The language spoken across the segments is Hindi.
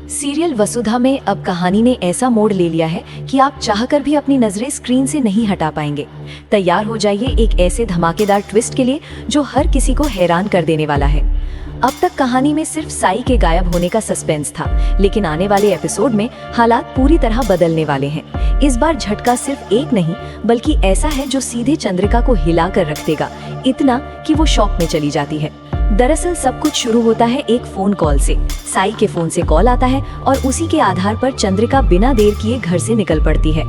सीरियल वसुधा में अब कहानी ने ऐसा मोड़ ले लिया है कि आप चाहकर भी अपनी नजरें स्क्रीन से नहीं हटा पाएंगे। तैयार हो जाइए एक ऐसे धमाकेदार ट्विस्ट के लिए जो हर किसी को हैरान कर देने वाला है। अब तक कहानी में सिर्फ साई के गायब होने का सस्पेंस था, लेकिन आने वाले एपिसोड में हालात पूरी तरह बदलने वाले हैं। इस बार झटका सिर्फ एक नहीं बल्कि ऐसा है जो सीधे चंद्रिका को हिला कर रख देगा, इतना कि वो शॉक में चली जाती है। दरअसल सब कुछ शुरू होता है एक फोन कॉल से। साई के फोन से कॉल आता है और उसी के आधार पर चंद्रिका बिना देर किए घर से निकल पड़ती है।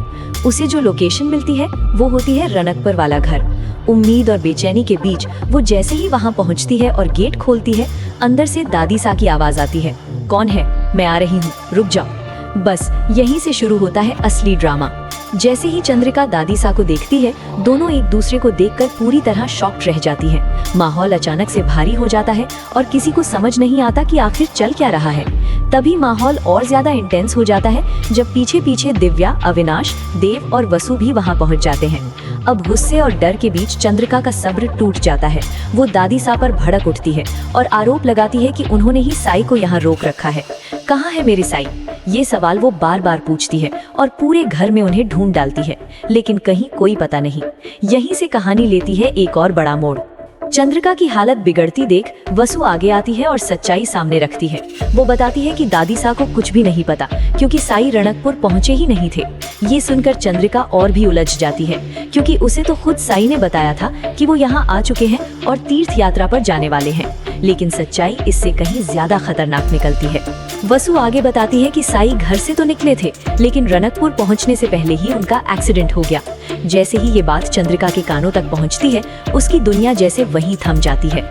उसे जो लोकेशन मिलती है वो होती है रनकपुर वाला घर। उम्मीद और बेचैनी के बीच वो जैसे ही वहां पहुंचती है और गेट खोलती है, अंदर से दादी सा की आवाज आती है, कौन है? मैं आ रही हूँ, रुक जाओ। बस यहीं से शुरू होता है असली ड्रामा। जैसे ही चंद्रिका दादी सा को देखती है, दोनों एक दूसरे को देखकर पूरी तरह शॉक्ड रह जाती हैं। माहौल अचानक से भारी हो जाता है और किसी को समझ नहीं आता कि आखिर चल क्या रहा है। तभी माहौल और ज्यादा इंटेंस हो जाता है जब पीछे पीछे दिव्या, अविनाश, देव और वसु भी वहां पहुंच जाते हैं। अब गुस्से और डर के बीच चंद्रिका का सब्र टूट जाता है। वो दादी सा पर भड़क उठती है और आरोप लगाती है कि उन्होंने ही साई को यहाँ रोक रखा है। कहाँ है मेरी साई? ये सवाल वो बार बार पूछती है और पूरे घर में उन्हें ढूंढ डालती है, लेकिन कहीं कोई पता नहीं। यहीं से कहानी लेती है एक और बड़ा मोड़। चंद्रिका की हालत बिगड़ती देख वसु आगे आती है और सच्चाई सामने रखती है। वो बताती है कि दादी सा को कुछ भी नहीं पता क्योंकि साई रणकपुर पहुंचे ही नहीं थे। ये सुनकर चंद्रिका और भी उलझ जाती है क्योंकि उसे तो खुद साई ने बताया था कि वो यहाँ आ चुके हैं और तीर्थ यात्रा पर जाने वाले हैं, लेकिन सच्चाई इससे कहीं ज्यादा खतरनाक निकलती है। वसु आगे बताती है कि साई घर से तो निकले थे, लेकिन रणकपुर पहुंचने से पहले ही उनका एक्सीडेंट हो गया। जैसे ही ये बात चंद्रिका के कानों तक पहुंचती है, उसकी दुनिया जैसे वहीं थम जाती है।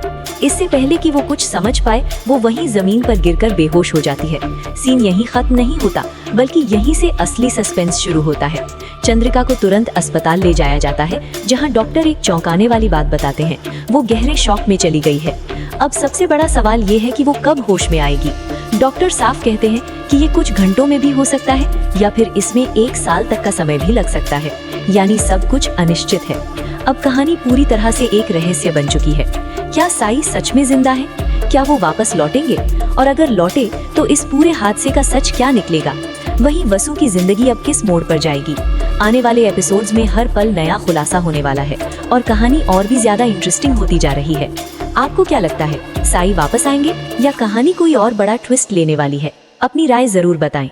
इससे पहले कि वो कुछ समझ पाए, वो वहीं जमीन पर गिरकर बेहोश हो जाती है। सीन यहीं खत्म नहीं होता, बल्कि यहीं से असली सस्पेंस शुरू होता है। चंद्रिका को तुरंत अस्पताल ले जाया जाता है, जहां डॉक्टर एक चौंकाने वाली बात बताते हैं, वो गहरे शॉक में चली गई है। अब सबसे बड़ा सवाल ये है कि वो कब होश में आएगी। डॉक्टर साफ कहते हैं कि ये कुछ घंटों में भी हो सकता है या फिर इसमें 1 साल तक का समय भी लग सकता है, यानी सब कुछ अनिश्चित है। अब कहानी पूरी तरह से एक रहस्य बन चुकी है। क्या साई सच में जिंदा है? क्या वो वापस लौटेंगे? और अगर लौटे तो इस पूरे हादसे का सच क्या निकलेगा? वहीं वसु की जिंदगी अब किस मोड़ पर जाएगी? आने वाले एपिसोड्स में हर पल नया खुलासा होने वाला है और कहानी और भी ज्यादा इंटरेस्टिंग होती जा रही है। आपको क्या लगता है, साई वापस आएंगे या कहानी कोई और बड़ा ट्विस्ट लेने वाली है? अपनी राय जरूर बताएं।